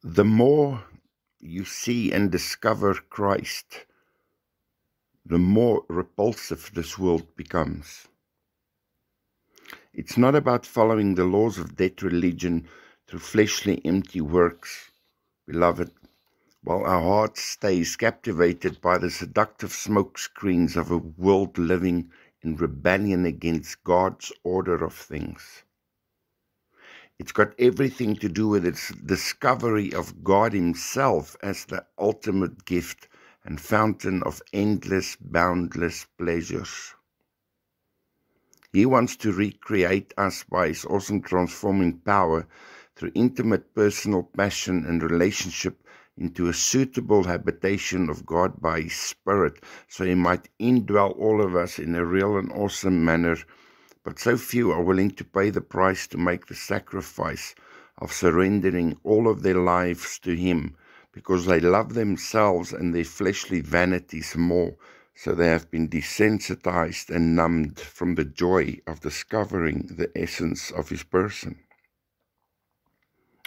The more you see and discover Christ, the more repulsive this world becomes. It's not about following the laws of dead religion through fleshly empty works, beloved, while our heart stays captivated by the seductive smoke screens of a world living in rebellion against God's order of things. It's got everything to do with its discovery of God Himself as the ultimate gift and fountain of endless, boundless pleasures. He wants to recreate us by His awesome transforming power through intimate personal passion and relationship into a suitable habitation of God by His Spirit, so He might indwell all of us in a real and awesome manner. But so few are willing to pay the price to make the sacrifice of surrendering all of their lives to Him, because they love themselves and their fleshly vanities more, so they have been desensitized and numbed from the joy of discovering the essence of His person.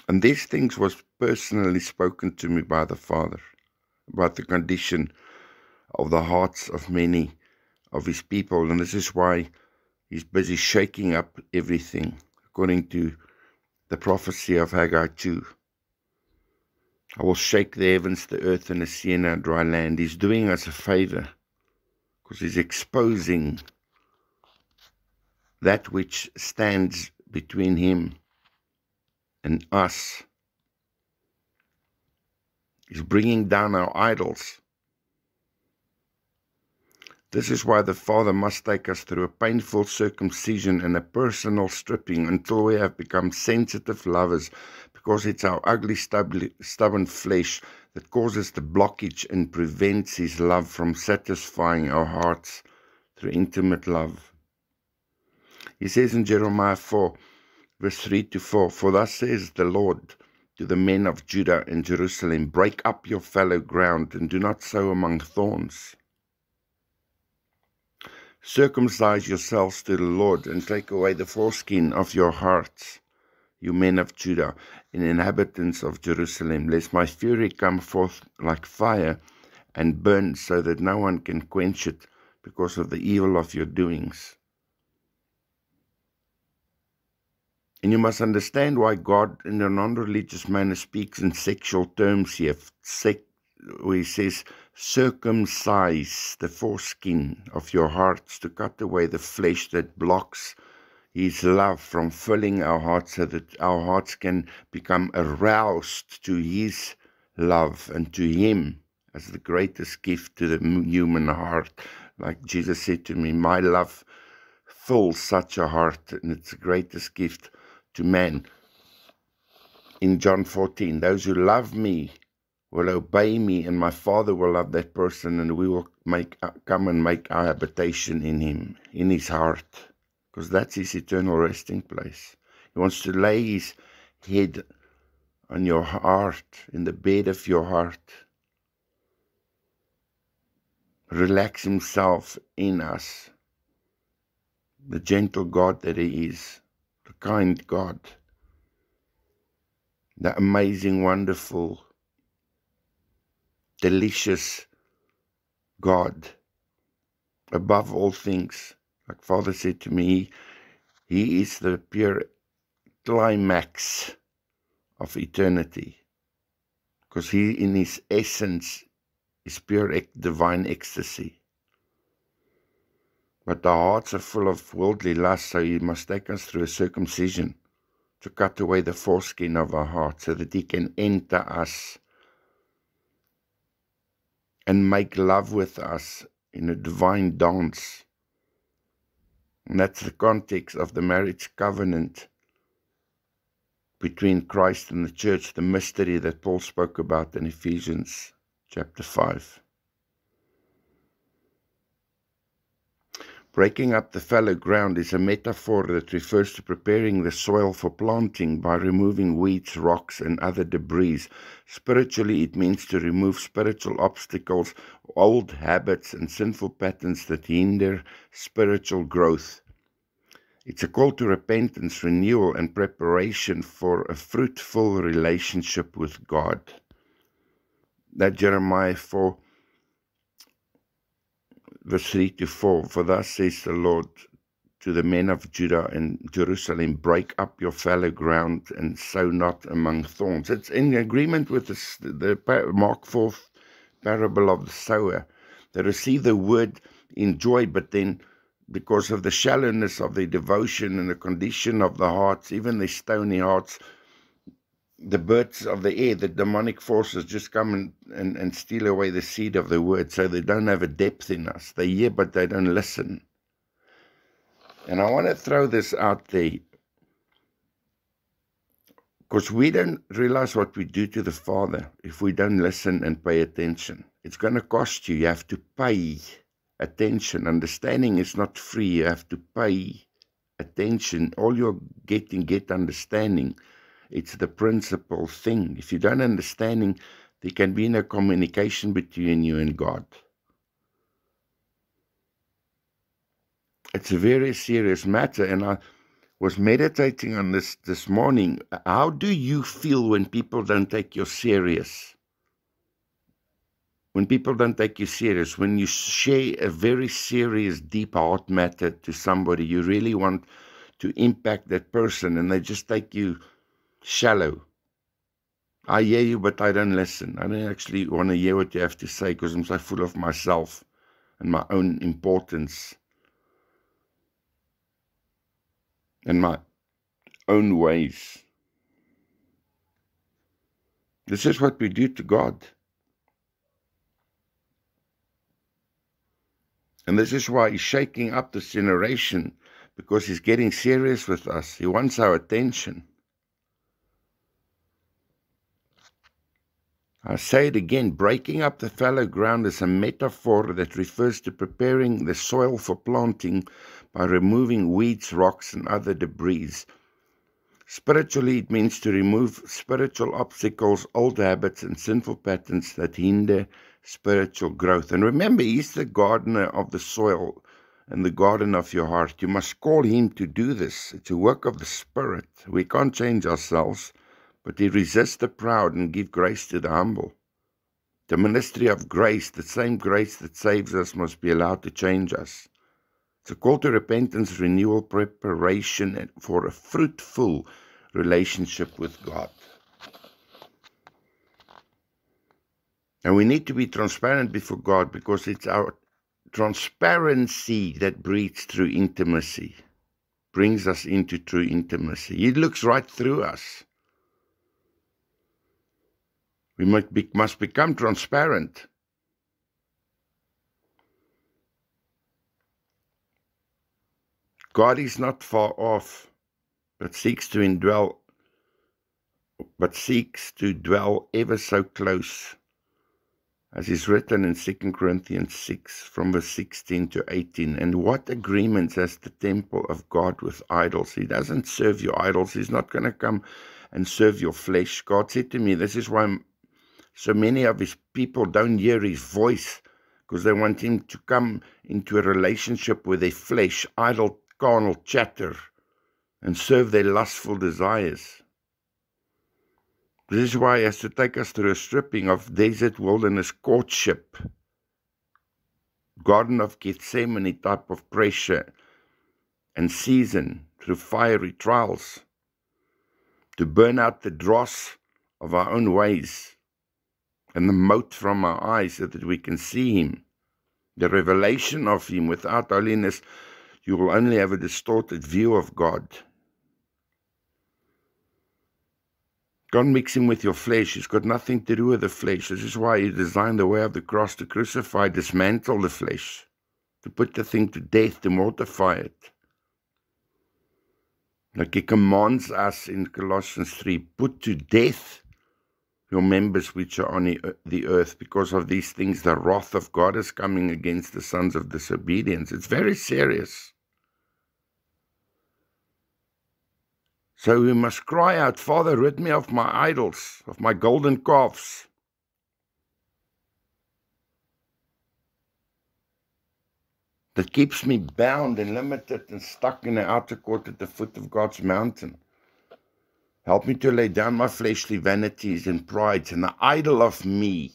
And these things was personally spoken to me by the Father, about the condition of the hearts of many of His people, and this is why He's busy shaking up everything, according to the prophecy of Haggai 2. I will shake the heavens, the earth, and the sea, and our dry land. He's doing us a favor, because He's exposing that which stands between Him and us. He's bringing down our idols. This is why the Father must take us through a painful circumcision and a personal stripping until we have become sensitive lovers, because it's our ugly, stubborn flesh that causes the blockage and prevents His love from satisfying our hearts through intimate love. He says in Jeremiah 4, verse 3-4, "For thus says the Lord to the men of Judah and Jerusalem, break up your fallow ground and do not sow among thorns. Circumcise yourselves to the Lord and take away the foreskin of your hearts, you men of Judah and inhabitants of Jerusalem, lest my fury come forth like fire and burn so that no one can quench it because of the evil of your doings." And you must understand why God in a non-religious manner speaks in sexual terms here, where He says, circumcise the foreskin of your hearts to cut away the flesh that blocks His love from filling our hearts, so that our hearts can become aroused to His love and to Him as the greatest gift to the human heart. Like Jesus said to me, my love fills such a heart, and it's the greatest gift to man. In John 14, those who love me will obey me, and my Father will love that person, and we will come and make our habitation in him, in his heart, because that's his eternal resting place. He wants to lay his head on your heart, in the bed of your heart, relax himself in us, the gentle God that he is, the kind God, the amazing, wonderful, delicious God, above all things. Like Father said to me, he is the pure climax of eternity, because he in his essence is pure divine ecstasy. But the hearts are full of worldly lust, so he must take us through a circumcision to cut away the foreskin of our heart, so that he can enter us and make love with us in a divine dance. And that's the context of the marriage covenant between Christ and the church, the mystery that Paul spoke about in Ephesians chapter 5. Breaking up the fallow ground is a metaphor that refers to preparing the soil for planting by removing weeds, rocks, and other debris. Spiritually, it means to remove spiritual obstacles, old habits, and sinful patterns that hinder spiritual growth. It's a call to repentance, renewal, and preparation for a fruitful relationship with God. That Jeremiah 4, verse 3 to 4, for thus says the Lord to the men of Judah and Jerusalem, break up your fallow ground and sow not among thorns. It's in agreement with the Mark 4 parable of the sower. They receive the word in joy, but then because of the shallowness of their devotion and the condition of the hearts, even their stony hearts, the birds of the air, the demonic forces just come and steal away the seed of the word, so they don't have a depth in us. They hear, but they don't listen. And I want to throw this out there, because we don't realize what we do to the Father if we don't listen and pay attention. It's going to cost you. You have to pay attention. Understanding is not free. You have to pay attention. All you're getting, get understanding. It's the principal thing. If you don't understanding, there can be no communication between you and God. It's a very serious matter, and I was meditating on this morning. How do you feel when people don't take you serious? When people don't take you serious, when you share a very serious, deep heart matter to somebody, you really want to impact that person, and they just take you shallow. I hear you, but I don't listen. I don't actually want to hear what you have to say because I'm so full of myself and my own importance and my own ways. This is what we do to God. And this is why He's shaking up this generation, because He's getting serious with us. He wants our attention. I say it again, breaking up the fallow ground is a metaphor that refers to preparing the soil for planting by removing weeds, rocks, and other debris. Spiritually, it means to remove spiritual obstacles, old habits, and sinful patterns that hinder spiritual growth. And remember, He's the gardener of the soil and the garden of your heart. You must call Him to do this. It's a work of the Spirit. We can't change ourselves, but He resists the proud and gives grace to the humble. The ministry of grace, the same grace that saves us, must be allowed to change us. It's a call to repentance, renewal, preparation for a fruitful relationship with God. And we need to be transparent before God, because it's our transparency that breeds true intimacy, brings us into true intimacy. He looks right through us. We must become transparent. God is not far off, but seeks to dwell ever so close, as is written in 2 Corinthians 6, from verse 16 to 18. And what agreements has the temple of God with idols? He doesn't serve your idols. He's not going to come and serve your flesh. God said to me, this is why so many of His people don't hear His voice, because they want Him to come into a relationship with their flesh, idle, carnal chatter, and serve their lustful desires. This is why He has to take us through a stripping of desert wilderness courtship, Garden of Gethsemane type of pressure and season, through fiery trials, to burn out the dross of our own ways and the mote from our eyes, so that we can see Him, the revelation of Him. Without holiness, you will only have a distorted view of God. Don't mix Him with your flesh. He's got nothing to do with the flesh. This is why He designed the way of the cross, to crucify, dismantle the flesh, to put the thing to death, to mortify it. Like He commands us in Colossians 3, put to death your members which are on the earth. Because of these things, the wrath of God is coming against the sons of disobedience. It's very serious. So we must cry out, Father, rid me of my idols, of my golden calves. that keeps me bound and limited and stuck in the outer court at the foot of God's mountain. Help me to lay down my fleshly vanities and prides and the idol of me.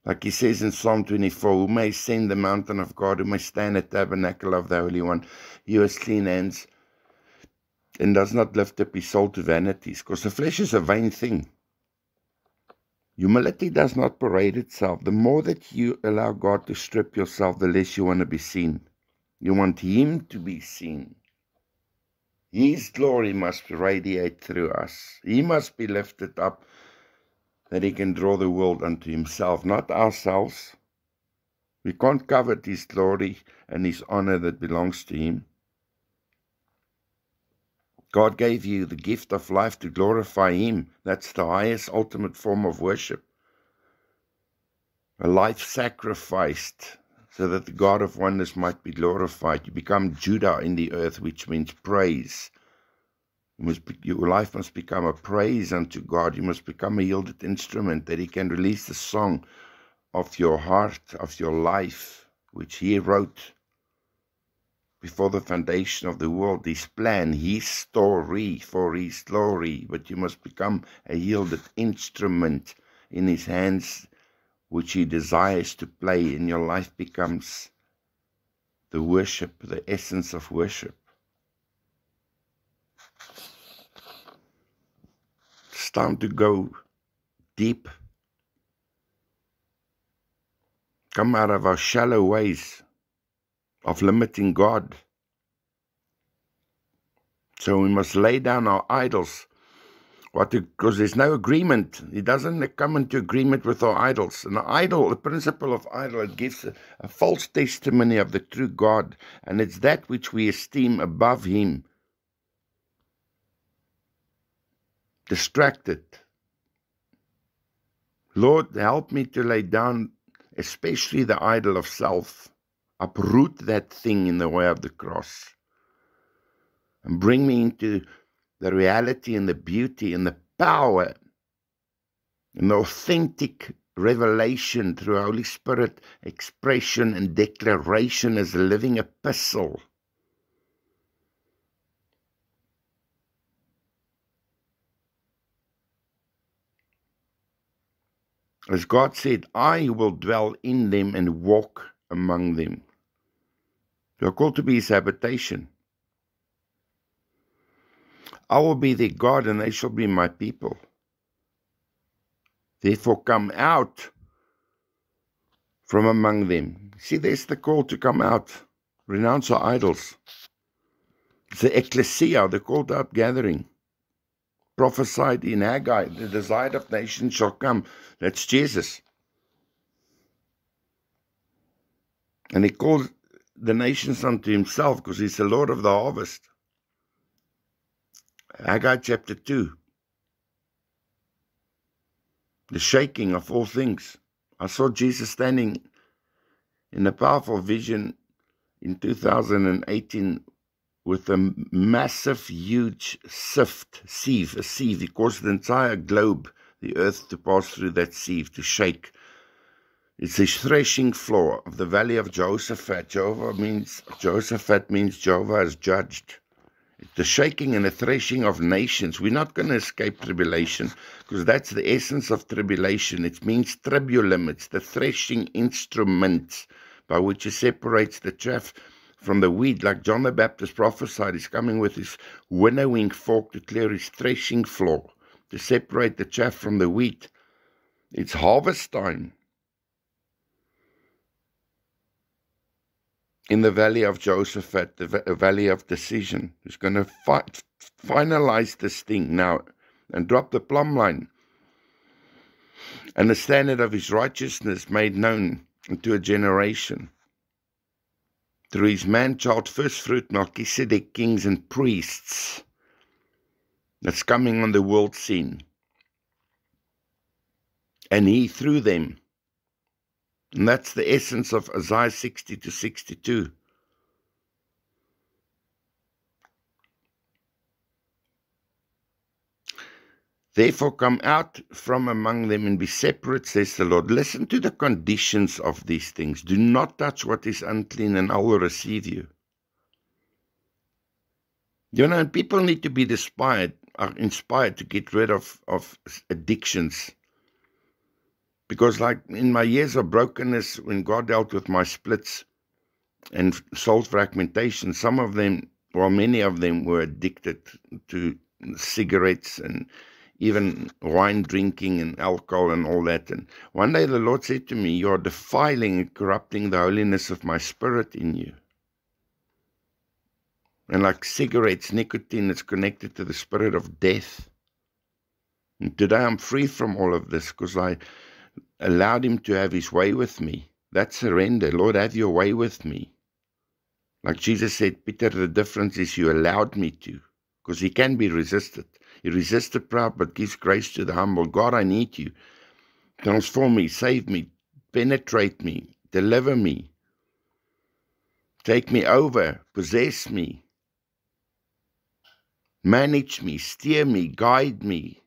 Like he says in Psalm 24, who may ascend the mountain of God, who may stand at the tabernacle of the Holy One, he who has clean hands and does not lift up his soul to vanities, because the flesh is a vain thing. Humility does not parade itself. The more that you allow God to strip yourself, the less you want to be seen. You want Him to be seen. His glory must radiate through us. He must be lifted up that He can draw the world unto Himself, not ourselves. We can't covet His glory and His honor that belongs to Him. God gave you the gift of life to glorify Him. That's the highest, ultimate form of worship. A life sacrificed so that the God of wonders might be glorified. You become Judah in the earth, which means praise. Your life must become a praise unto God. You must become a yielded instrument that He can release the song of your heart, of your life, which He wrote before the foundation of the world, His plan, His story for His glory. But you must become a yielded instrument in His hands, which He desires to play, and your life becomes the worship, the essence of worship. It's time to go deep. Come out of our shallow ways of limiting God. So we must lay down our idols. Because there's no agreement. He doesn't come into agreement with our idols. And the idol, the principle of idol, it gives a false testimony of the true God. And it's that which we esteem above Him. Distracted. Lord, help me to lay down especially the idol of self. Uproot that thing in the way of the cross. And bring me into the reality and the beauty and the power and the authentic revelation through Holy Spirit expression and declaration as a living epistle. As God said, I will dwell in them and walk among them. We are called to be His habitation. I will be their God, and they shall be my people. Therefore come out from among them. See, there's the call to come out. Renounce our idols. It's the ecclesia, the called out gathering. Prophesied in Haggai, the desired of nations shall come. That's Jesus. And He calls the nations unto Himself because He's the Lord of the harvest. Haggai chapter 2. The shaking of all things. I saw Jesus standing in a powerful vision in 2018 with a massive, huge sieve, a sieve. He caused the entire globe, the earth, to pass through that sieve, to shake. It's the threshing floor of the valley of Jehoshaphat. Jehoshaphat means Jehovah has judged. It's the shaking and the threshing of nations. We're not going to escape tribulation, because that's the essence of tribulation. It means tribulum. It's the threshing instrument by which He separates the chaff from the wheat. Like John the Baptist prophesied, He's coming with His winnowing fork to clear His threshing floor, to separate the chaff from the wheat. It's harvest time. In the valley of Jehoshaphat, the valley of decision, who's going to finalize this thing now and drop the plumb line. And the standard of His righteousness made known unto a generation. Through His man-child first fruit, Melchizedek, kings and priests, that's coming on the world scene. And He through them. And that's the essence of Isaiah 60 to 62. Therefore come out from among them and be separate, says the Lord. Listen to the conditions of these things. Do not touch what is unclean, and I will receive you. You know, people need to be inspired to get rid of addictions. Because like in my years of brokenness, when God dealt with my splits and soul fragmentation, some of them, well, many of them were addicted to cigarettes and even wine drinking and alcohol and all that. And one day the Lord said to me, you are defiling and corrupting the holiness of my spirit in you. And like cigarettes, nicotine is connected to the spirit of death. And today I'm free from all of this because I allowed him to have his way with me. That's surrender. Lord, have your way with me. Like Jesus said, Peter, the difference is you allowed me to, because he can be resisted. He resists the proud, but gives grace to the humble. God, I need you. Transform me, save me, penetrate me, deliver me, take me over, possess me, manage me, steer me, guide me.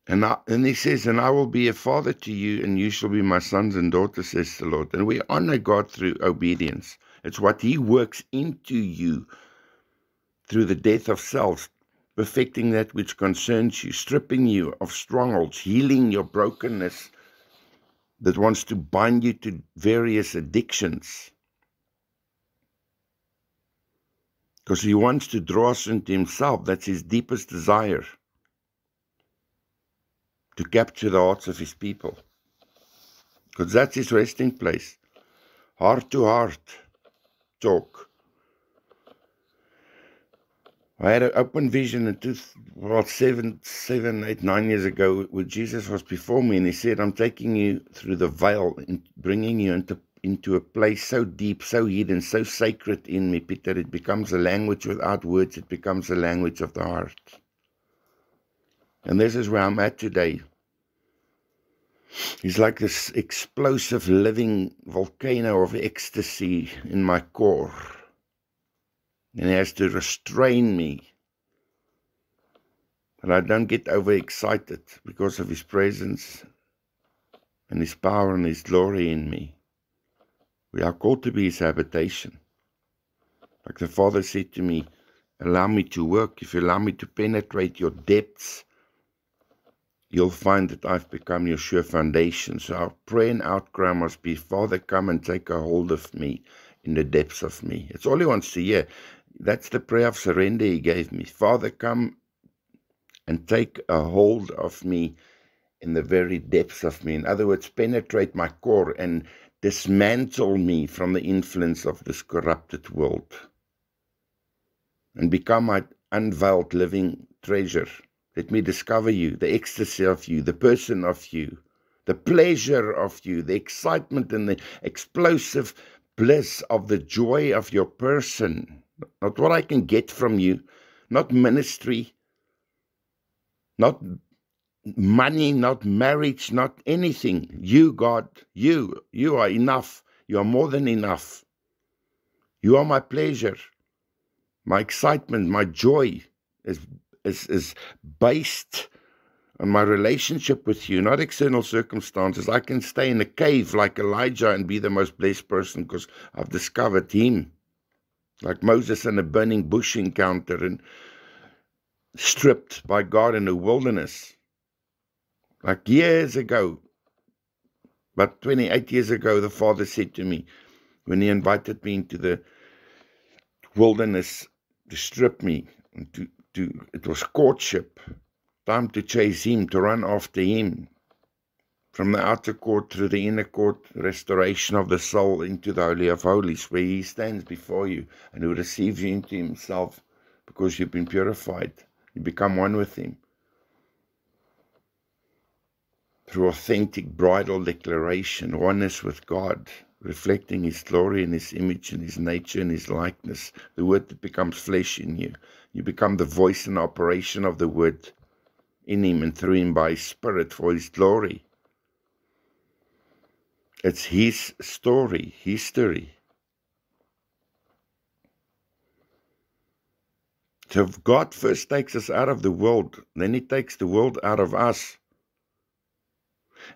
And he says, and I will be a father to you, and you shall be my sons and daughters, says the Lord. And we honor God through obedience. It's what he works into you through the death of self, perfecting that which concerns you, stripping you of strongholds, healing your brokenness that wants to bind you to various addictions. Because he wants to draw us into himself. That's his deepest desire, to capture the hearts of his people. Because that's his resting place. Heart to heart talk. I had an open vision in 9 years ago, where Jesus was before me, and he said, I'm taking you through the veil and bringing you into a place so deep, so hidden, so sacred in me, Peter. It becomes a language without words. It becomes a language of the heart. And this is where I'm at today. He's like this explosive living volcano of ecstasy in my core. And he has to restrain me, that I don't get overexcited because of his presence and his power and his glory in me. We are called to be his habitation. Like the Father said to me, allow me to work. If you allow me to penetrate your depths, you'll find that I've become your sure foundation. So our prayer and outcry must be, Father, come and take a hold of me in the depths of me. It's all he wants to hear. That's the prayer of surrender he gave me. Father, come and take a hold of me in the very depths of me. In other words, penetrate my core and dismantle me from the influence of this corrupted world and become my unveiled living treasure. Let me discover you, the ecstasy of you, the person of you, the pleasure of you, the excitement and the explosive bliss of the joy of your person. Not what I can get from you, not ministry, not money, not marriage, not anything. You, God, you are enough. You are more than enough. You are my pleasure, my excitement, my joy is based on my relationship with you, not external circumstances. I can stay in a cave like Elijah and be the most blessed person because I've discovered him. Like Moses in a burning bush encounter and stripped by God in the wilderness. Like years ago, about 28 years ago, the Father said to me, when he invited me into the wilderness to strip me, it was courtship, time to chase him, to run after him, from the outer court through the inner court, restoration of the soul into the Holy of Holies, where he stands before you and who receives you into himself because you've been purified. You become one with him. Through authentic bridal declaration, oneness with God, reflecting his glory and his image and his nature and his likeness, the word that becomes flesh in you. You become the voice and operation of the word in him and through him by his spirit for his glory. It's his story, history. So if God first takes us out of the world, then He takes the world out of us.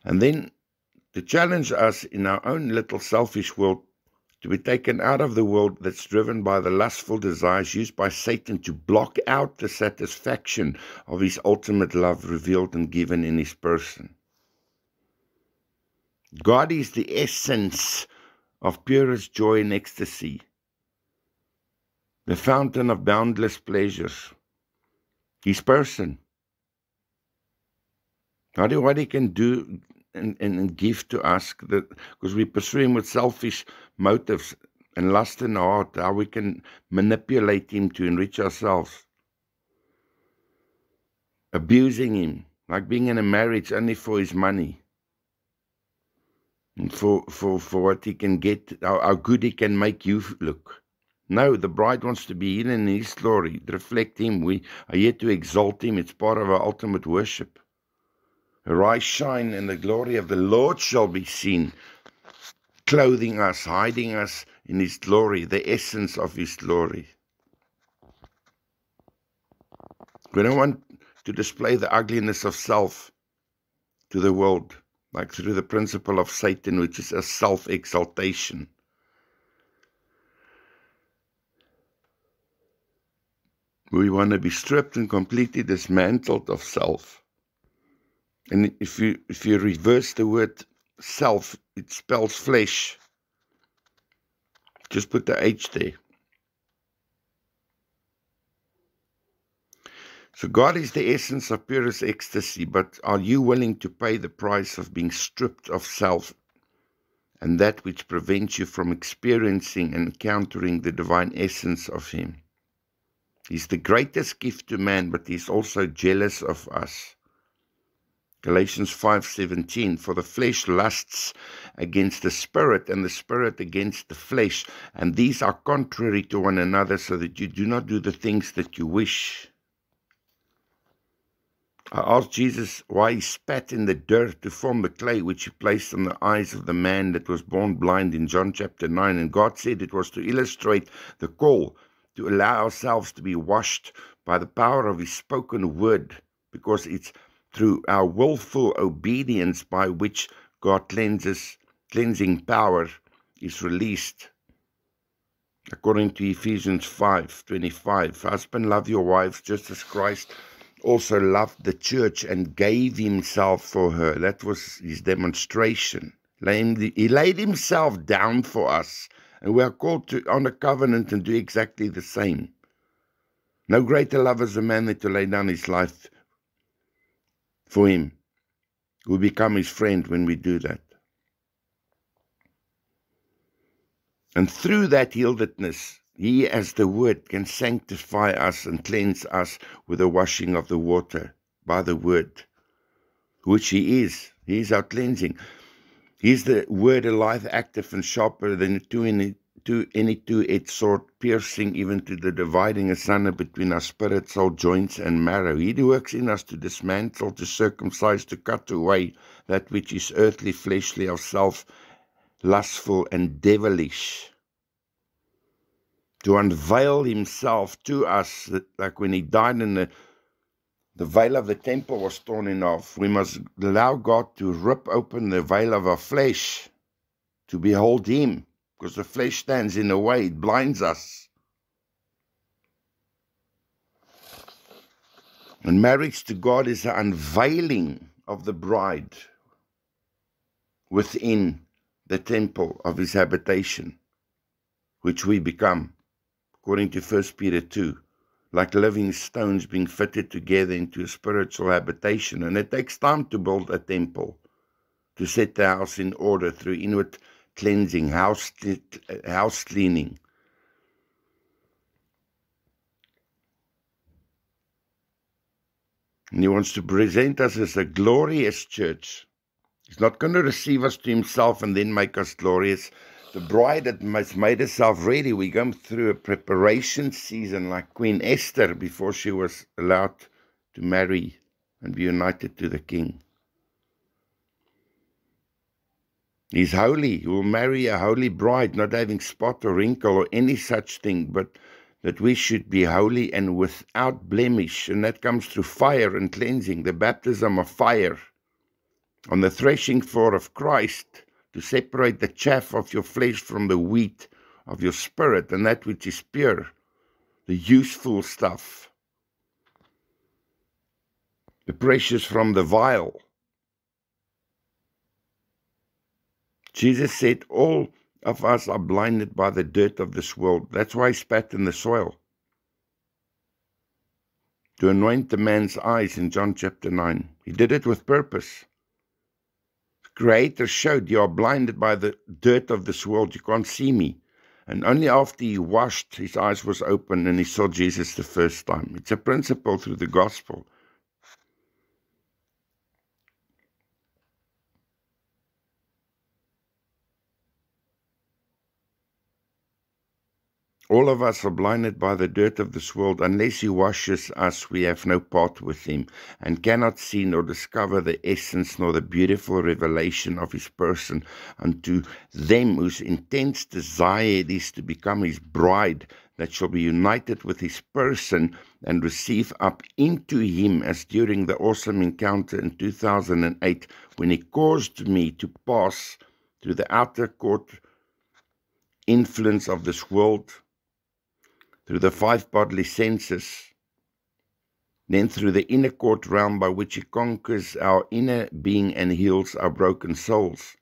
And then to challenge us in our own little selfish world, to be taken out of the world that's driven by the lustful desires used by Satan to block out the satisfaction of His ultimate love revealed and given in His person. God is the essence of purest joy and ecstasy, the fountain of boundless pleasures, His person. What He can do and give to us, because we pursue Him with selfish motives and lust in our heart, how we can manipulate Him to enrich ourselves, abusing Him, like being in a marriage only for His money, and for what He can get, how good He can make you look. No, the bride wants to be hidden in His glory, to reflect Him. We are here to exalt Him. It's part of our ultimate worship. Arise, shine, and the glory of the Lord shall be seen, clothing us, hiding us in His glory, the essence of His glory. We don't want to display the ugliness of self to the world, like through the principle of Satan, which is a self-exaltation. We want to be stripped and completely dismantled of self. And if you reverse the word self, it spells flesh. Just put the H there. So God is the essence of purest ecstasy, but are you willing to pay the price of being stripped of self and that which prevents you from experiencing and encountering the divine essence of Him? He's the greatest gift to man, but He's also jealous of us. Galatians 5:17, for the flesh lusts against the spirit, and the spirit against the flesh, and these are contrary to one another, so that you do not do the things that you wish. I asked Jesus why He spat in the dirt to form the clay which He placed on the eyes of the man that was born blind in John chapter 9, and God said it was to illustrate the call to allow ourselves to be washed by the power of His spoken word, because it's through our willful obedience by which God cleansing power is released. According to Ephesians 5:25, husband, love your wives just as Christ also loved the church and gave Himself for her. That was His demonstration. He laid Himself down for us, and we are called to honor covenant and do exactly the same. No greater love is a man than to lay down his life for him. We become His friend when we do that. And through that yieldedness, He, as the Word, can sanctify us and cleanse us with the washing of the water by the Word, which He is. He is our cleansing. He is the Word, alive, active, and sharper than any two-edged sword, piercing even to the dividing asunder between our spirit, soul, joints, and marrow. He works in us to dismantle, to circumcise, to cut away that which is earthly, fleshly, of self, lustful, and devilish, to unveil Himself to us, like when He died and the veil of the temple was torn off. We must allow God to rip open the veil of our flesh to behold Him, because the flesh stands in the way, it blinds us. And marriage to God is the unveiling of the bride within the temple of His habitation, which we become, according to 1 Peter 2, like living stones being fitted together into a spiritual habitation. And it takes time to build a temple, to set the house in order through inward cleansing, house cleaning. And He wants to present us as a glorious church. He's not going to receive us to Himself and then make us glorious. The bride that has made herself ready, we're going through a preparation season like Queen Esther before she was allowed to marry and be united to the king. He's holy. He will marry a holy bride, not having spot or wrinkle or any such thing, but that we should be holy and without blemish, and that comes through fire and cleansing, the baptism of fire on the threshing floor of Christ, to separate the chaff of your flesh from the wheat of your spirit, and that which is pure, the useful stuff, the precious from the vile. Jesus said all of us are blinded by the dirt of this world. That's why he spat in the soil, to anoint the man's eyes in John chapter 9. He did it with purpose. The Creator showed, you are blinded by the dirt of this world, you can't see me. And only after he washed, his eyes was open and he saw Jesus the first time. It's a principle through the gospel. All of us are blinded by the dirt of this world. Unless he washes us, we have no part with him, and cannot see nor discover the essence nor the beautiful revelation of his person. Unto them whose intense desire it is to become his bride, that shall be united with his person and receive up into him, as during the awesome encounter in 2008, when he caused me to pass through the outer court influence of this world, through the 5 bodily senses, then through the inner court realm by which he conquers our inner being and heals our broken souls.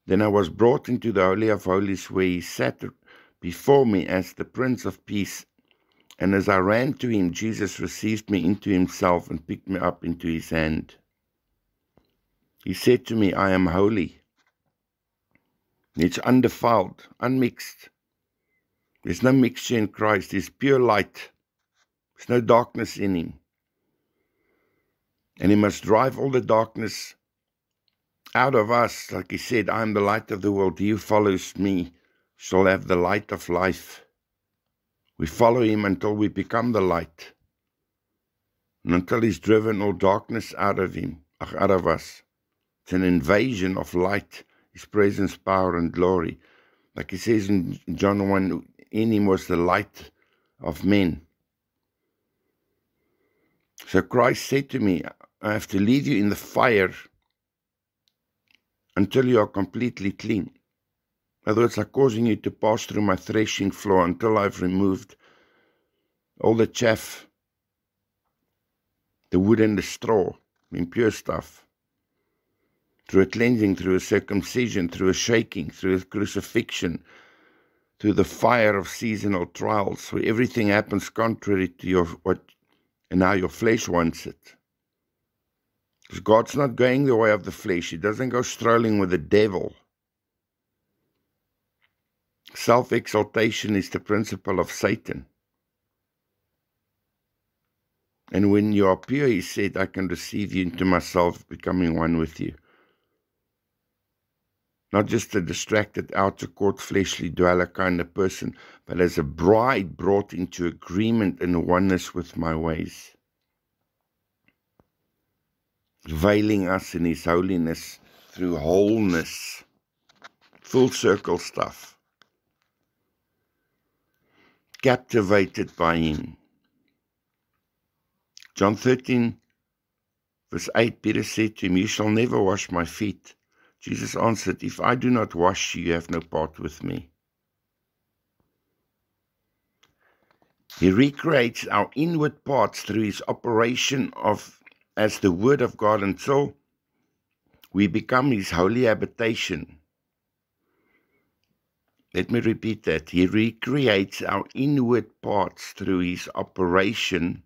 Then I was brought into the Holy of Holies, where he sat before me as the Prince of Peace, and as I ran to him, Jesus received me into himself and picked me up into his hand. He said to me, I am holy. It's undefiled, unmixed. There's no mixture in Christ. There's pure light. There's no darkness in him. And he must drive all the darkness out of us. Like he said, I am the light of the world. He who follows me shall have the light of life. We follow him until we become the light. And until he's driven all darkness out of him, out of us. It's an invasion of light, his presence, power, and glory. Like he says in John 1, in him was the light of men. So Christ said to me, I have to leave you in the fire until you are completely clean. In other words, I'm causing you to pass through my threshing floor until I've removed all the chaff, the wood and the straw, impure stuff. Through a cleansing, through a circumcision, through a shaking, through a crucifixion, through the fire of seasonal trials, where everything happens contrary to and how your flesh wants it. Because God's not going the way of the flesh. He doesn't go strolling with the devil. Self-exaltation is the principle of Satan. And when you are pure, he said, I can receive you into myself, becoming one with you. Not just a distracted, outer court, fleshly dweller kind of person, but as a bride brought into agreement and oneness with my ways. Veiling us in his holiness through wholeness. Full circle stuff. Captivated by him. John 13, verse 8, Peter said to him, you shall never wash my feet. Jesus answered, if I do not wash you, you have no part with me. He recreates our inward parts through his operation as the Word of God until we become his holy habitation. Let me repeat that. He recreates our inward parts through his operation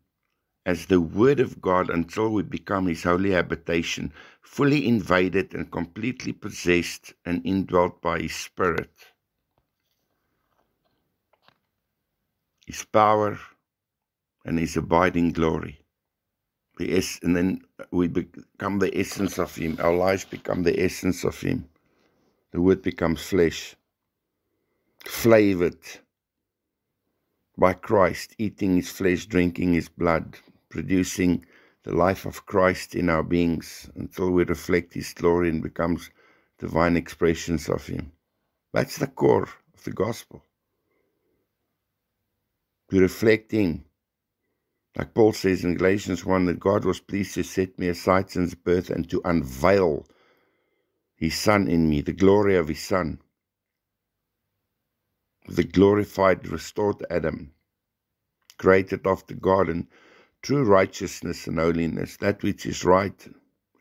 as the Word of God until we become his holy habitation, fully invaded and completely possessed and indwelt by his Spirit. His power and his abiding glory. And then we become the essence of him. Our lives become the essence of him. The Word becomes flesh, flavored by Christ, eating his flesh, drinking his blood, producing the life of Christ in our beings until we reflect his glory and becomes divine expressions of him. That's the core of the gospel. to reflect Him. Like Paul says in Galatians 1, that God was pleased to set me aside since birth and to unveil His Son in me, the glory of His Son, the glorified, restored Adam, created after God in true righteousness and holiness, that which is right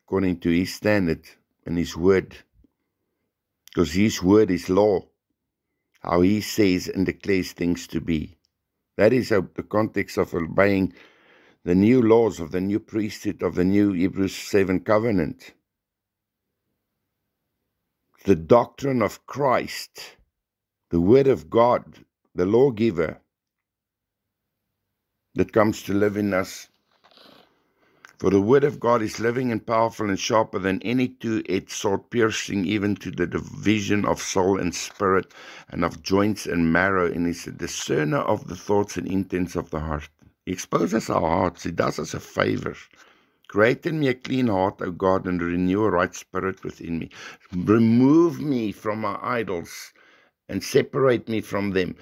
according to His standard and His word, because His word is law, how He says and declares things to be. That is the context of obeying the new laws of the new priesthood of the new Hebrews 7 covenant. The doctrine of Christ, the word of God, the lawgiver that comes to live in us. For the word of God is living and powerful and sharper than any two-edged sword, piercing even to the division of soul and spirit and of joints and marrow, and is a discerner of the thoughts and intents of the heart. He exposes our hearts. He does us a favor. Create in me a clean heart, O God, and renew a right spirit within me. Remove me from my idols and separate me from them,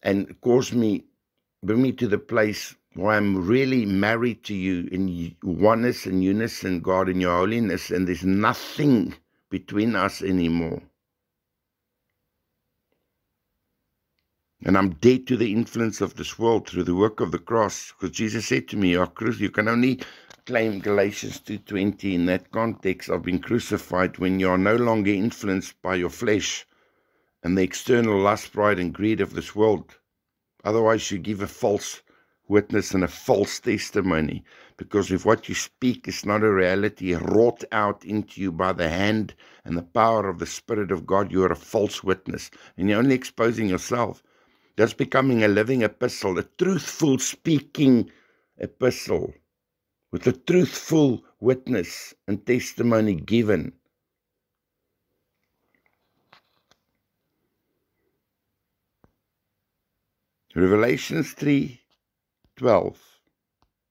and bring me to the place where I'm really married to you in oneness and unison, God, in your holiness, and there's nothing between us anymore. And I'm dead to the influence of this world through the work of the cross, because Jesus said to me, you can only claim Galatians 2:20 in that context of being crucified when you are no longer influenced by your flesh and the external lust, pride, and greed of this world. Otherwise, you give a false witness and a false testimony, because if what you speak is not a reality wrought out into you by the hand and the power of the Spirit of God, you are a false witness, and you're only exposing yourself. That's becoming a living epistle, a truthful speaking epistle, with a truthful witness and testimony given. Revelations 3:12.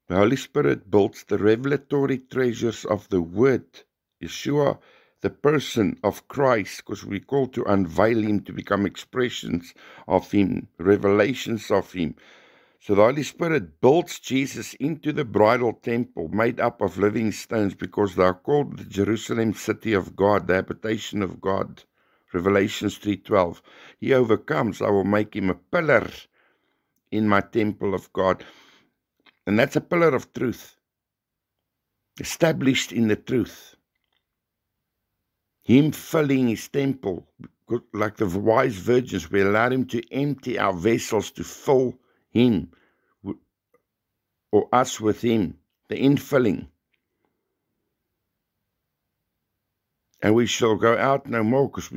The Holy Spirit builds the revelatory treasures of the Word, Yeshua, the person of Christ, because we're called to unveil Him, to become expressions of Him, revelations of Him. So the Holy Spirit builds Jesus into the bridal temple made up of living stones, because they are called the Jerusalem city of God, the habitation of God. Revelations 3:12. He overcomes, I will make him a pillar in my temple of God. And that's a pillar of truth, established in the truth. Him filling His temple, like the wise virgins, we allowed Him to empty our vessels to fill Him, or us with Him, the infilling. And we shall go out no more, because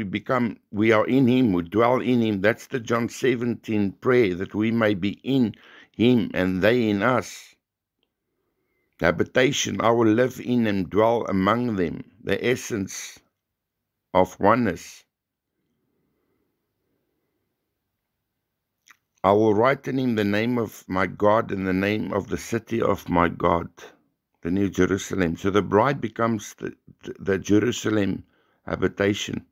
we are in Him, we dwell in Him. That's the John 17 prayer, that we may be in Him and they in us. The habitation, I will live in and dwell among them, the essence of oneness. I will write in him the name of my God and the name of the city of my God, the New Jerusalem. So the bride becomes the Jerusalem habitation,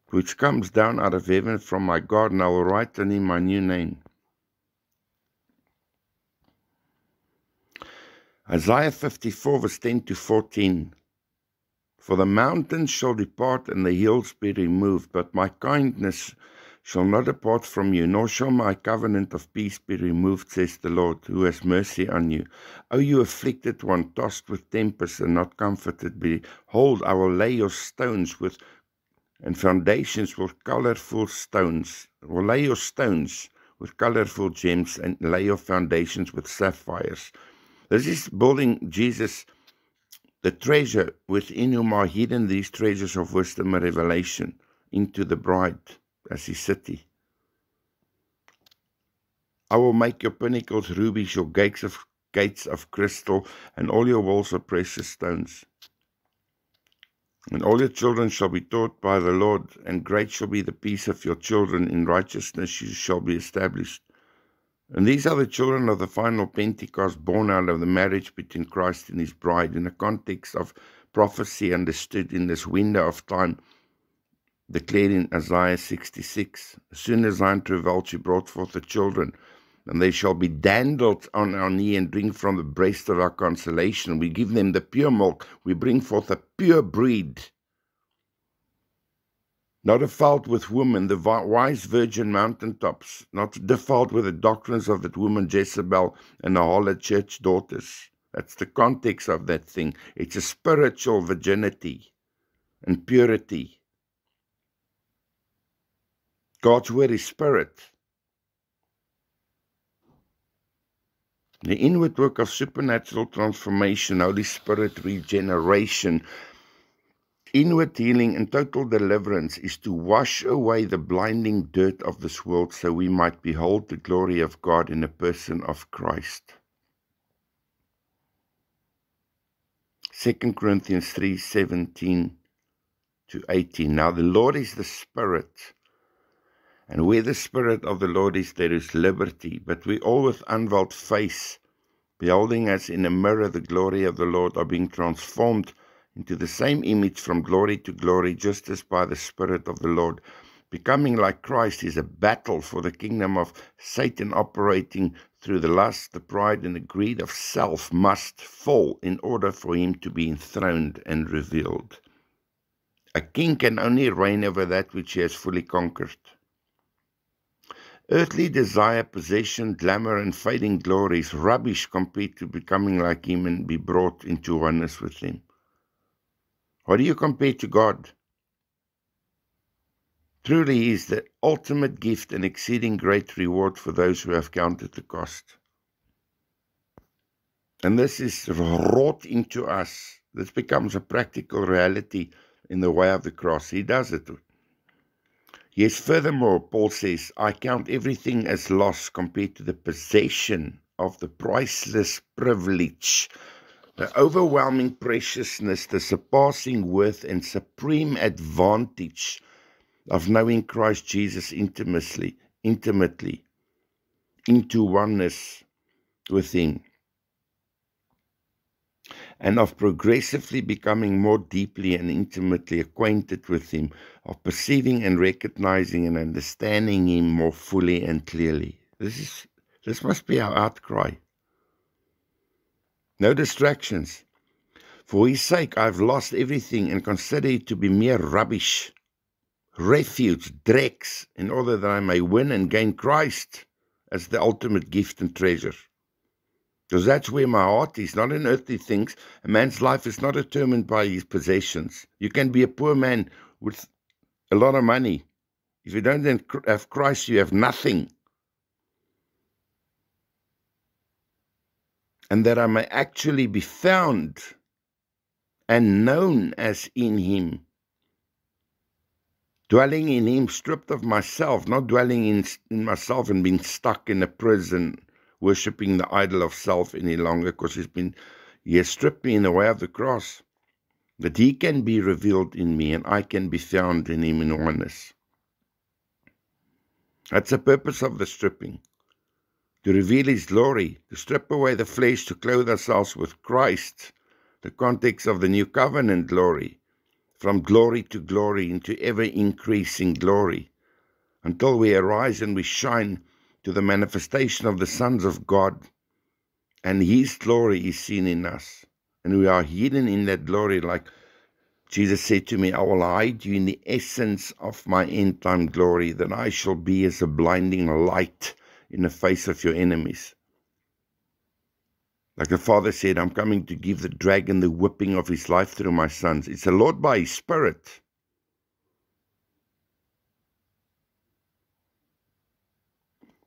which comes down out of heaven from my God, and I will write in him my new name. Isaiah 54 verse 10 to 14. For the mountains shall depart and the hills be removed, but my kindness shall not depart from you, nor shall my covenant of peace be removed, says the Lord, who has mercy on you. O you afflicted one, tossed with tempest and not comforted, behold, I will lay your stones and foundations with colorful stones. I will lay your stones with colorful gems and lay your foundations with sapphires. This is building Jesus, the treasure within whom are hidden these treasures of wisdom and revelation, into the bride as His city. I will make your pinnacles rubies, your gates of crystal, and all your walls of precious stones. And all your children shall be taught by the Lord, and great shall be the peace of your children. In righteousness you shall be established. And these are the children of the final Pentecost, born out of the marriage between Christ and His bride, in the context of prophecy understood in this window of time, declared in Isaiah 66. As soon as Zion travailed, she brought forth the children. And they shall be dandled on our knee and drink from the breast of our consolation. We give them the pure milk. We bring forth a pure breed, not defiled with women, the wise virgin mountaintops, not defiled with the doctrines of that woman Jezebel and the harlot church daughters. That's the context of that thing. It's a spiritual virginity and purity. God's word is spirit. The inward work of supernatural transformation, Holy Spirit regeneration, inward healing and total deliverance is to wash away the blinding dirt of this world so we might behold the glory of God in the person of Christ. 2 Corinthians 3:17 to 18. Now the Lord is the Spirit, and where the Spirit of the Lord is, there is liberty. But we all with unveiled face, beholding as in a mirror the glory of the Lord, are being transformed into the same image from glory to glory, just as by the Spirit of the Lord. Becoming like Christ is a battle for the kingdom of Satan, operating through the lust, the pride, and the greed of self must fall in order for him to be enthroned and revealed. A king can only reign over that which he has fully conquered. Earthly desire, possession, glamour, and fading glory is rubbish compared to becoming like him and be brought into oneness with him. What do you compare to God? Truly, he is the ultimate gift and exceeding great reward for those who have counted the cost. And this is wrought into us. This becomes a practical reality in the way of the cross. He does it. Yes, furthermore, Paul says, I count everything as loss compared to the possession of the priceless privilege, the overwhelming preciousness, the surpassing worth and supreme advantage of knowing Christ Jesus intimately, into oneness with him, and of progressively becoming more deeply and intimately acquainted with him, of perceiving and recognizing and understanding him more fully and clearly. This must be our outcry. No distractions. For his sake I have lost everything and consider it to be mere rubbish, refuge, dregs, in order that I may win and gain Christ as the ultimate gift and treasure. Because that's where my heart is, not in earthly things. A man's life is not determined by his possessions. You can be a poor man with a lot of money. If you don't have Christ, you have nothing. And that I may actually be found and known as in him. Dwelling in him, stripped of myself, not dwelling in myself and being stuck in a prison, worshipping the idol of self any longer, because he has stripped me in the way of the cross, that he can be revealed in me and I can be found in him in oneness. That's the purpose of the stripping, to reveal his glory, to strip away the flesh, to clothe ourselves with Christ, the context of the new covenant glory, from glory to glory into ever-increasing glory, until we arise and we shine to the manifestation of the sons of God, and his glory is seen in us, and we are hidden in that glory, like Jesus said to me, I will hide you in the essence of my end-time glory, that I shall be as a blinding light in the face of your enemies. Like the Father said, I'm coming to give the dragon the whipping of his life through my sons. It's the Lord by his Spirit.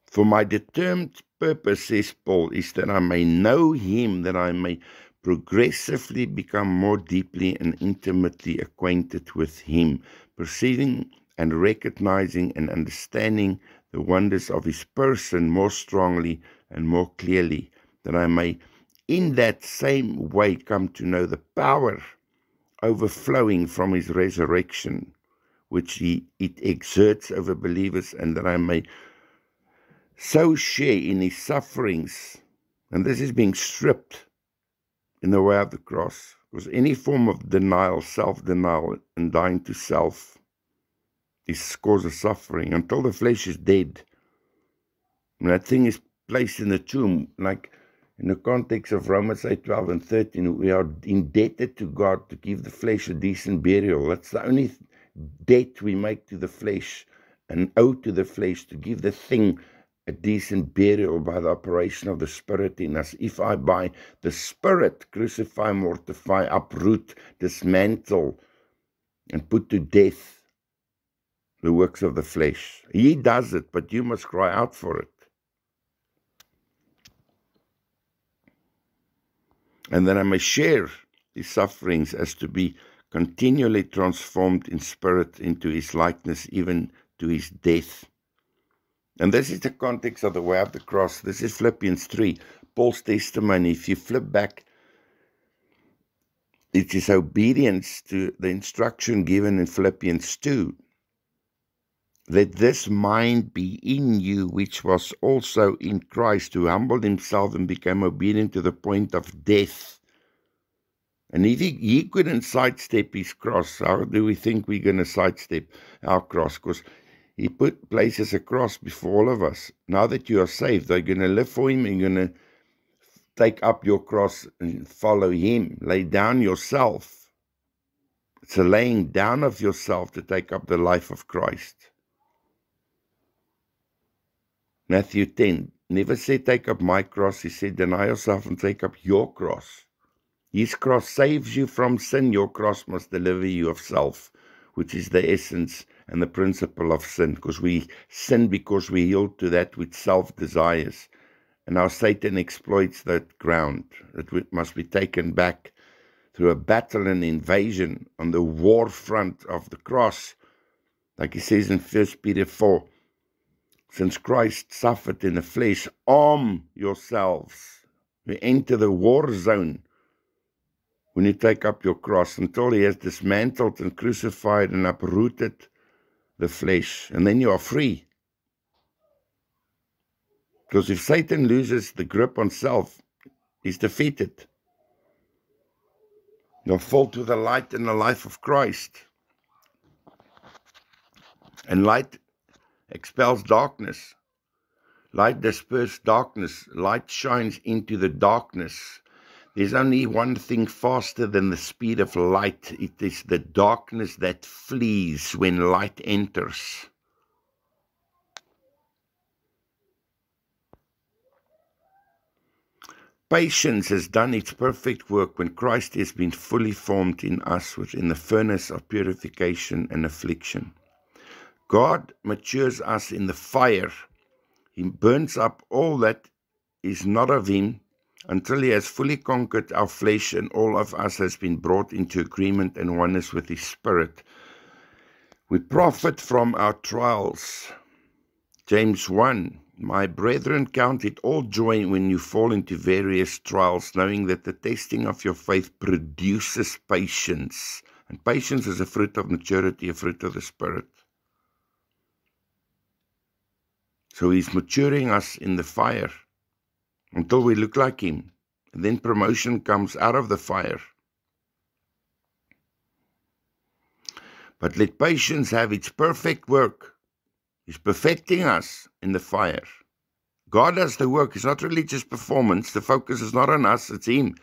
For my determined purpose, says Paul, is that I may know him, that I may progressively become more deeply and intimately acquainted with him, perceiving and recognizing and understanding the wonders of his person more strongly and more clearly, that I may in that same way come to know the power overflowing from his resurrection, which it exerts over believers, and that I may so share in his sufferings. And this is being stripped in the way of the cross, because any form of denial, self-denial, and dying to self is cause of suffering until the flesh is dead. And that thing is place in the tomb, like in the context of Romans 8:12 and 13, we are indebted to God to give the flesh a decent burial. That's the only debt we make to the flesh and owe to the flesh, to give the thing a decent burial by the operation of the Spirit in us. If I by the Spirit crucify, mortify, uproot, dismantle, and put to death the works of the flesh. He does it, but you must cry out for it. And then I may share his sufferings as to be continually transformed in spirit into his likeness, even to his death. And this is the context of the way of the cross. This is Philippians 3, Paul's testimony. If you flip back, it is obedience to the instruction given in Philippians 2. Let this mind be in you, which was also in Christ, who humbled himself and became obedient to the point of death. And if he couldn't sidestep his cross, how do we think we're going to sidestep our cross? Because he places a cross before all of us. Now that you are saved, they're going to live for him, and you're going to take up your cross and follow him. Lay down yourself. It's a laying down of yourself to take up the life of Christ. Matthew 10 never said take up my cross. He said deny yourself and take up your cross. His cross saves you from sin. Your cross must deliver you of self, which is the essence and the principle of sin. Because we sin because we yield to that which self desires. And now Satan exploits that ground. That must be taken back through a battle and invasion on the war front of the cross. Like he says in 1 Peter 4, since Christ suffered in the flesh, arm yourselves. You enter the war zone when you take up your cross until he has dismantled and crucified and uprooted the flesh. And then you are free. Because if Satan loses the grip on self, he's defeated. You're filled with the light and the life of Christ. And light expels darkness. Light disperses darkness. Light shines into the darkness. There's only one thing faster than the speed of light. It is the darkness that flees when light enters. Patience has done its perfect work when Christ has been fully formed in us within the furnace of purification and affliction. God matures us in the fire. He burns up all that is not of him until he has fully conquered our flesh, and all of us has been brought into agreement and oneness with his Spirit. We profit from our trials. James 1, my brethren, count it all joy when you fall into various trials, knowing that the testing of your faith produces patience. And patience is a fruit of maturity, a fruit of the Spirit. So he's maturing us in the fire until we look like him. And then promotion comes out of the fire. But let patience have its perfect work. He's perfecting us in the fire. God does the work. It's not religious performance. The focus is not on us, it's him.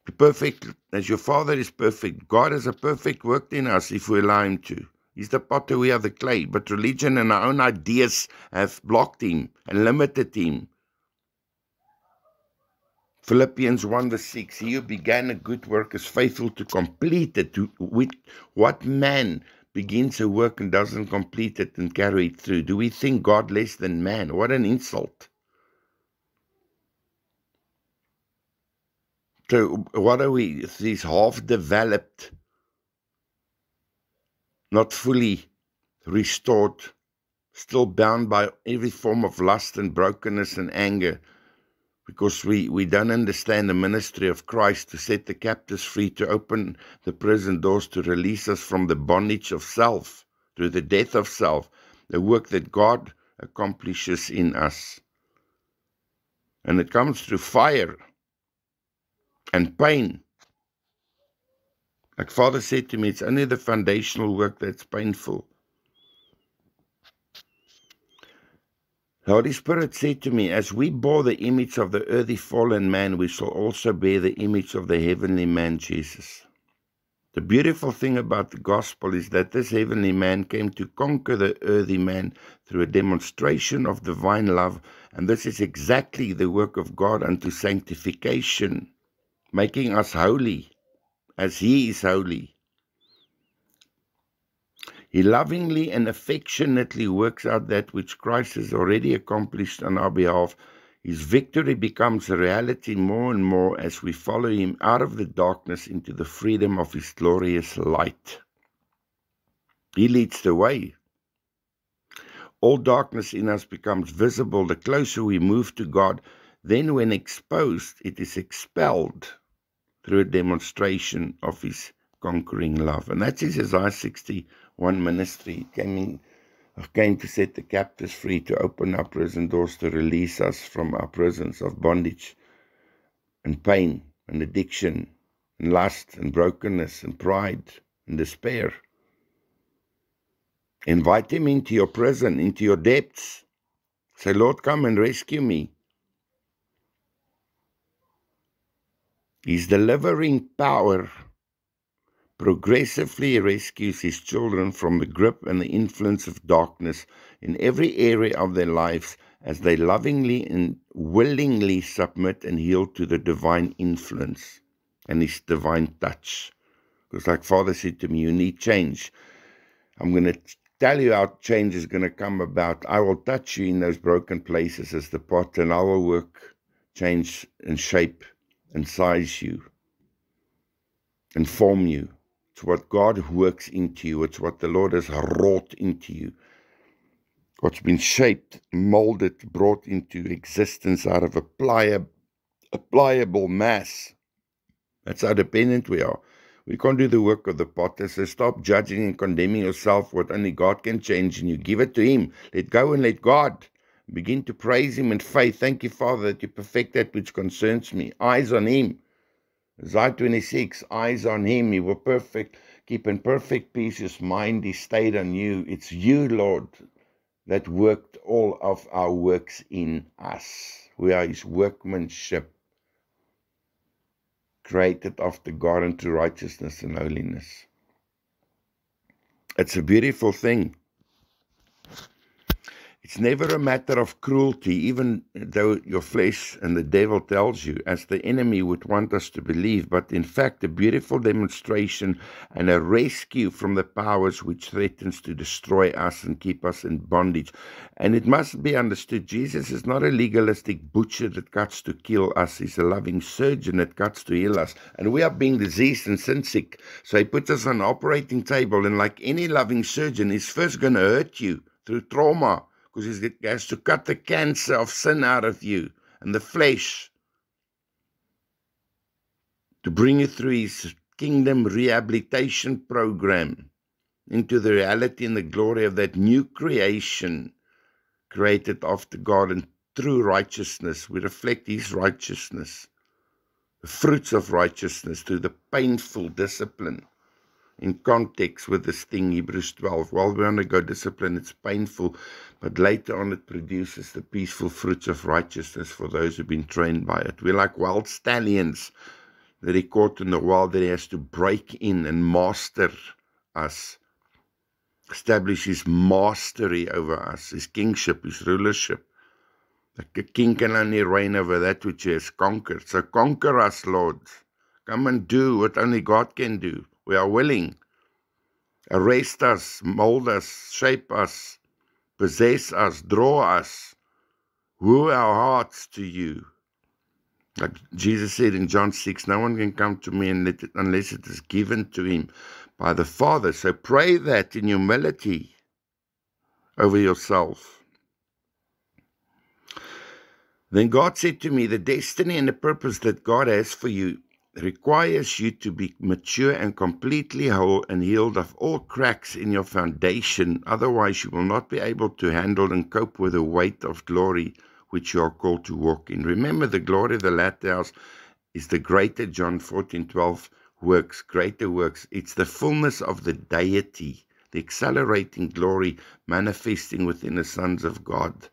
Be perfect as your Father is perfect. God has a perfect work in us if we allow him to. He's the potter, we are the clay. But religion and our own ideas have blocked him and limited him. Philippians 1 verse 6, he who began a good work is faithful to complete it. What man begins a work and doesn't complete it and carry it through? Do we think God less than man? What an insult. So what are we? These half-developed, not fully restored, still bound by every form of lust and brokenness and anger, because we don't understand the ministry of Christ to set the captives free, to open the prison doors, to release us from the bondage of self, through the death of self, the work that God accomplishes in us. And it comes through fire and pain. Like Father said to me, it's only the foundational work that's painful. The Holy Spirit said to me, as we bore the image of the earthly fallen man, we shall also bear the image of the heavenly man, Jesus. The beautiful thing about the gospel is that this heavenly man came to conquer the earthly man through a demonstration of divine love, and this is exactly the work of God unto sanctification, making us holy as He is holy. He lovingly and affectionately works out that which Christ has already accomplished on our behalf. His victory becomes a reality more and more as we follow Him out of the darkness into the freedom of His glorious light. He leads the way. All darkness in us becomes visible the closer we move to God. Then when exposed, it is expelled through a demonstration of His conquering love. And that's His Isaiah 61 ministry. Came to set the captives free, to open our prison doors, to release us from our prisons of bondage and pain and addiction and lust and brokenness and pride and despair. Invite Him into your prison, into your depths. Say, Lord, come and rescue me. His delivering power progressively rescues His children from the grip and the influence of darkness in every area of their lives as they lovingly and willingly submit and yield to the divine influence and His divine touch. Because like Father said to me, you need change. I'm going to tell you how change is going to come about. I will touch you in those broken places as the pot, and I will work, change and shape and size you and form you. It's what God works into you. It's what the Lord has wrought into you. What's been shaped, molded, brought into existence out of a pliable mass. That's how dependent we are. We can't do the work of the potter, so stop judging and condemning yourself. What only God can change in you. Give it to Him. Let go and let God. Begin to praise Him in faith. Thank you, Father, that you perfect that which concerns me. Eyes on Him. Isaiah 26, eyes on Him. He will keep in perfect peace His mind. He stayed on you. It's you, Lord, that worked all of our works in us. We are His workmanship, created after God unto righteousness and holiness. It's a beautiful thing. It's never a matter of cruelty, even though your flesh and the devil tells you, as the enemy would want us to believe, but in fact a beautiful demonstration and a rescue from the powers which threatens to destroy us and keep us in bondage. And it must be understood, Jesus is not a legalistic butcher that cuts to kill us. He's a loving surgeon that cuts to heal us. And we are being diseased and sin sick. So He puts us on an operating table, and like any loving surgeon, He's first going to hurt you through trauma, because He has to cut the cancer of sin out of you and the flesh to bring you through His kingdom rehabilitation program into the reality and the glory of that new creation created after God and through righteousness. We reflect His righteousness, the fruits of righteousness through the painful discipline. In context with this thing, Hebrews 12, while we undergo discipline, it's painful, but later on it produces the peaceful fruits of righteousness for those who've been trained by it. We're like wild stallions that He caught in the wild, that He has to break in and master us, establish His mastery over us, His kingship, His rulership. The king can only reign over that which He has conquered. So conquer us, Lord. Come and do what only God can do. We are willing. Arrest us, mold us, shape us, possess us, draw us, woo our hearts to you. Like Jesus said in John 6, no one can come to me unless it is given to him by the Father. So pray that in humility over yourself. Then God said to me, the destiny and the purpose that God has for you requires you to be mature and completely whole and healed of all cracks in your foundation. Otherwise, you will not be able to handle and cope with the weight of glory which you are called to walk in. Remember, the glory of the latter house is the greater, John 14:12, works, greater works. It's the fullness of the deity, the accelerating glory manifesting within the sons of God.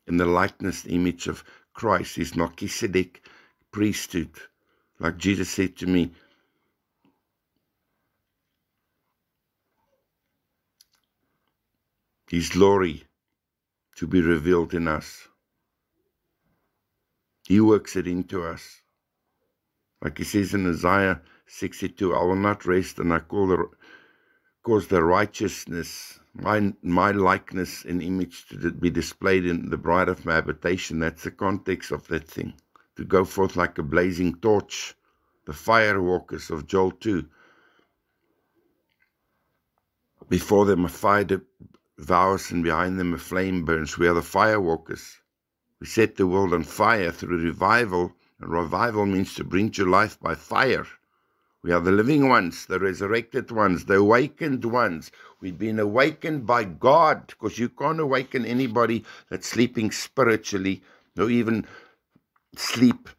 in the likeness, image of Christ, his Melchizedek priesthood. Like Jesus said to me, his glory to be revealed in us. He works it into us. Like he says in Isaiah 62, I will not rest, and I cause the righteousness, my likeness and image to be displayed in the bride of my habitation. That's the context of that thing. To go forth like a blazing torch, the firewalkers of Joel 2. Before them a fire devours, and behind them a flame burns. We are the firewalkers. We set the world on fire through revival, and revival means to bring to life by fire. We are the living ones, the resurrected ones, the awakened ones. We've been awakened by God, because you can't awaken anybody that's sleeping spiritually, or even sleep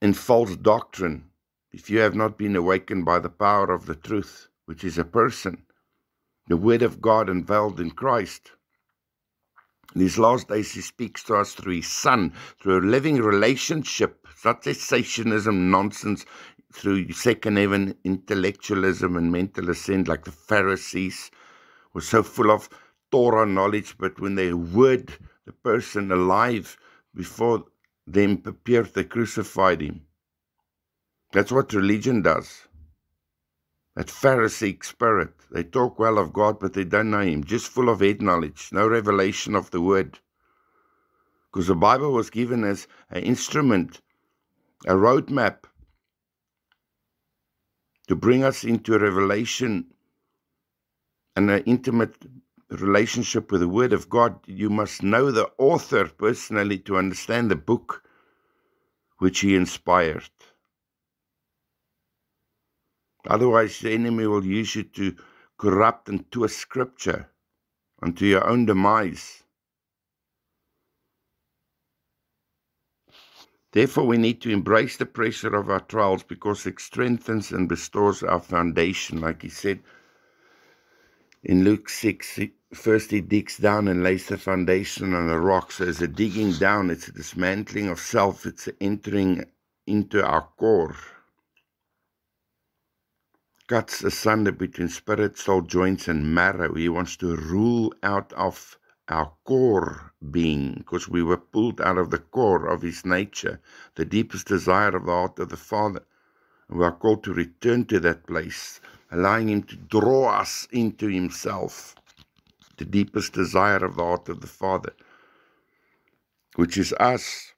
in false doctrine, if you have not been awakened by the power of the truth, which is a person, the Word of God unveiled in Christ. In these last days, he speaks to us through his Son, through a living relationship. It's not cessationism nonsense, through second heaven intellectualism and mental assent, like the Pharisees were so full of Torah knowledge, but when they heard the person alive before them appeared, they crucified him. That's what religion does. That Pharisaic spirit. They talk well of God, but they don't know him. Just full of head knowledge, no revelation of the word. Because the Bible was given as an instrument, a roadmap, to bring us into a revelation and an intimate relationship with the Word of God. You must know the author personally to understand the book which he inspired. Otherwise, the enemy will use you to corrupt and twist Scripture unto your own demise. Therefore, we need to embrace the pressure of our trials, because it strengthens and restores our foundation. Like he said in Luke 6, first he digs down and lays the foundation on a rock. So it's a digging down, it's a dismantling of self, it's entering into our core. Cuts asunder between spirit, soul, joints, and marrow. He wants to rule out of our core being, because we were pulled out of the core of his nature, the deepest desire of the heart of the Father. And we are called to return to that place, allowing him to draw us into himself, the deepest desire of the heart of the Father, which is us.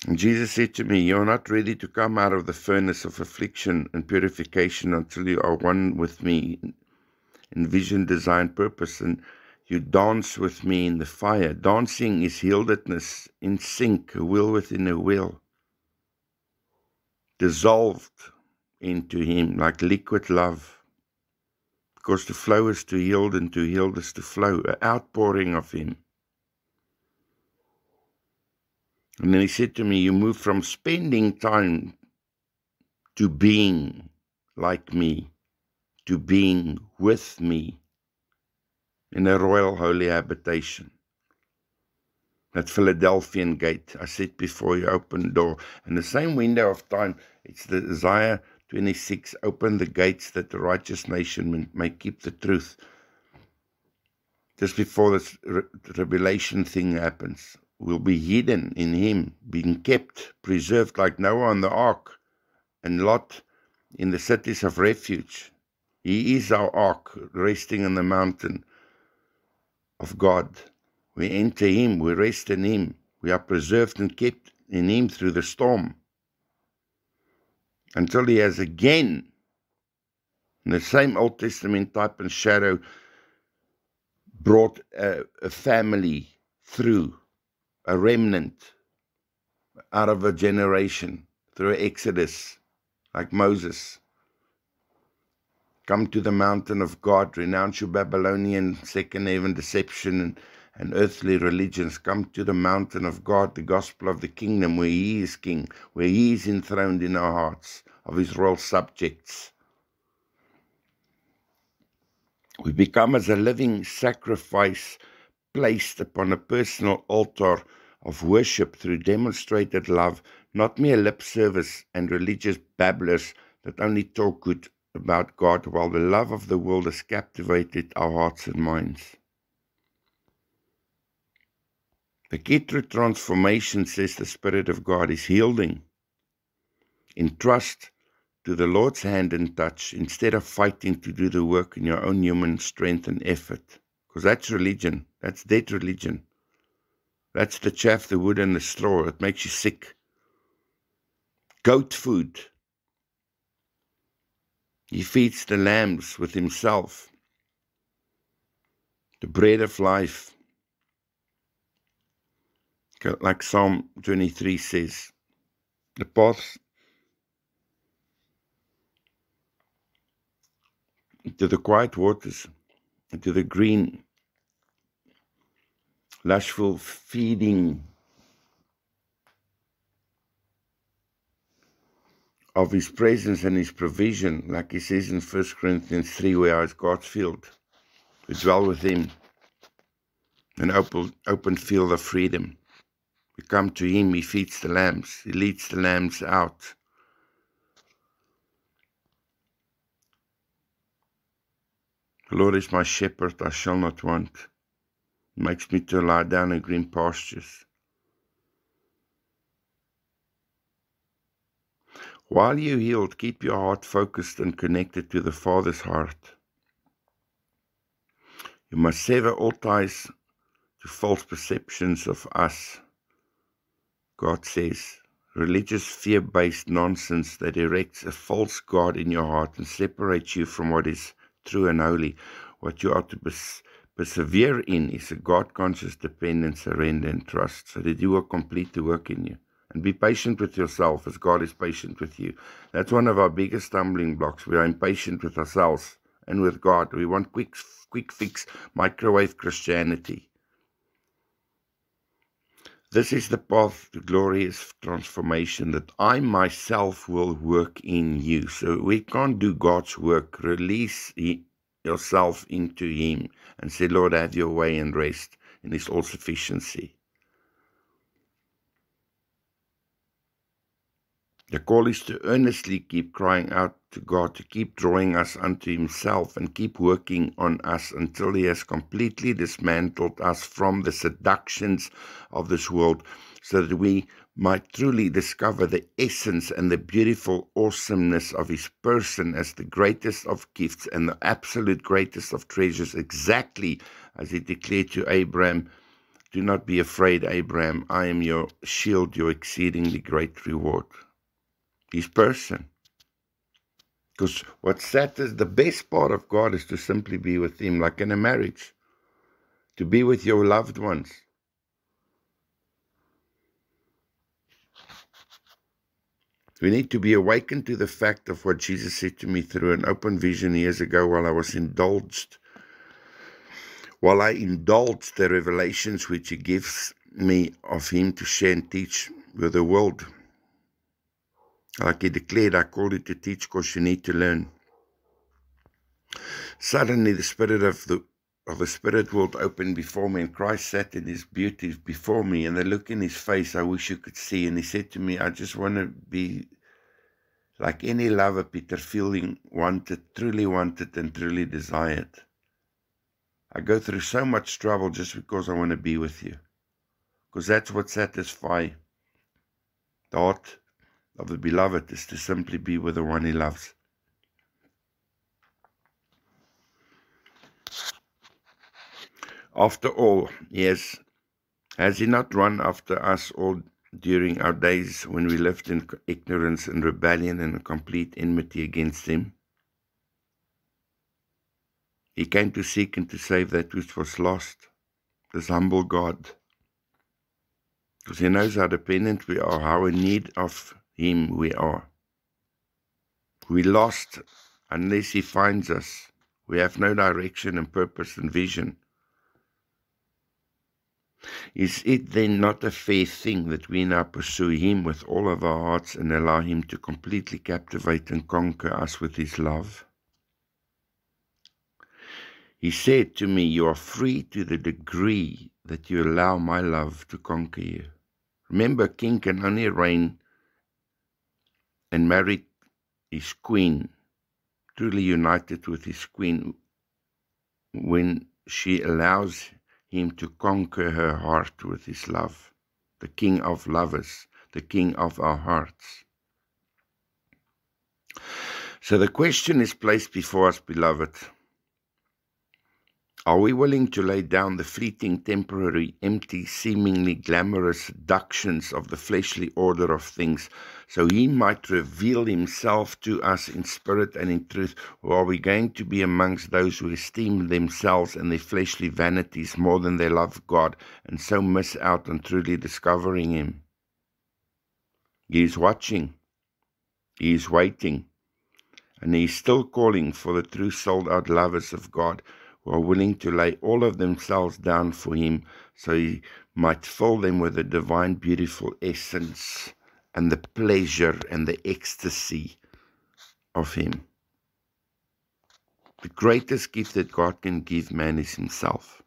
And Jesus said to me, you are not ready to come out of the furnace of affliction and purification until you are one with me in vision, design, purpose, and you dance with me in the fire. Dancing is yieldedness in sync, a will within a will, dissolved into him like liquid love. Because to flow is to yield, and to yield is to flow, an outpouring of him. And then he said to me, you move from spending time to being like me, to being with me in a royal holy habitation. That Philadelphian gate, I said before, you open the door. And the same window of time, it's the Isaiah 26, open the gates that the righteous nation may keep the truth. Just before this tribulation thing happens, we'll be hidden in him, being kept, preserved like Noah on the ark, and Lot in the cities of refuge. He is our ark, resting on the mountain of God. We enter him, we rest in him. We are preserved and kept in him through the storm, until he has again, in the same Old Testament type and shadow, brought a family through, a remnant out of a generation, through Exodus, like Moses. Come to the mountain of God, renounce your Babylonian second heaven deception and earthly religions. Come to the mountain of God, the gospel of the kingdom, where he is king, where he is enthroned in our hearts, of his royal subjects. We become as a living sacrifice placed upon a personal altar of worship through demonstrated love, not mere lip service and religious babblers that only talk good about God, while the love of the world has captivated our hearts and minds. The key to transformation, says the Spirit of God, is yielding in trust to the Lord's hand and touch, instead of fighting to do the work in your own human strength and effort. Because that's religion. That's dead religion. That's the chaff, the wood, and the straw. It makes you sick. Goat food. He feeds the lambs with himself. The bread of life. Like Psalm 23 says, the path to the quiet waters, to the green, lushful feeding of his presence and his provision, like he says in 1 Corinthians 3, where is God's field. We dwell with him, an open field of freedom. We come to him, he feeds the lambs, he leads the lambs out. The Lord is my shepherd, I shall not want. He makes me to lie down in green pastures. While you healed, keep your heart focused and connected to the Father's heart. You must sever all ties to false perceptions of us. God says, religious fear-based nonsense that erects a false God in your heart and separates you from what is true and holy. What you are to persevere in is a God-conscious dependence, surrender, and trust, so that you will complete the work in you. And be patient with yourself as God is patient with you. That's one of our biggest stumbling blocks. We are impatient with ourselves and with God. We want quick fix, microwave Christianity. This is the path to glorious transformation, that I myself will work in you. So we can't do God's work. Release yourself into him and say, Lord, have your way, and rest in his all-sufficiency. The call is to earnestly keep crying out to God, to keep drawing us unto himself, and keep working on us until he has completely dismantled us from the seductions of this world, so that we might truly discover the essence and the beautiful awesomeness of his person as the greatest of gifts and the absolute greatest of treasures, exactly as he declared to Abraham, do not be afraid, Abraham, I am your shield, your exceedingly great reward. His person. Because what's sad is the best part of God is to simply be with him, like in a marriage, to be with your loved ones. We need to be awakened to the fact of what Jesus said to me through an open vision years ago, while I indulged the revelations which he gives me of him to share and teach with the world. Like he declared, I called you to teach because you need to learn. Suddenly the spirit of the spirit world opened before me, and Christ sat in his beauty before me, and the look in his face I wish you could see. And he said to me, I just want to be like any lover, Peter, feeling wanted, and truly desired. I go through so much trouble just because I want to be with you, because that's what satisfies the heart of the beloved, is to simply be with the one he loves. After all, yes, has he not run after us all during our days when we lived in ignorance and rebellion and complete enmity against him? He came to seek and to save that which was lost, this humble God. Because he knows how dependent we are, how in need of him we are. We lost unless he finds us. We have no direction and purpose and vision. Is it then not a fair thing that we now pursue him with all of our hearts and allow him to completely captivate and conquer us with his love? He said to me, you are free to the degree that you allow my love to conquer you. Remember, a king can only reign and marry his queen, truly united with his queen, when she allows him to conquer her heart with his love. The King of lovers, the King of our hearts. So the question is placed before us, beloved. Are we willing to lay down the fleeting, temporary, empty, seemingly glamorous seductions of the fleshly order of things, so he might reveal himself to us in spirit and in truth? Or are we going to be amongst those who esteem themselves and their fleshly vanities more than they love God, and so miss out on truly discovering him? He is watching, he is waiting, and he is still calling for the true sold-out lovers of God, who are willing to lay all of themselves down for him, so he might fill them with the divine, beautiful essence and the pleasure and the ecstasy of him. The greatest gift that God can give man is himself.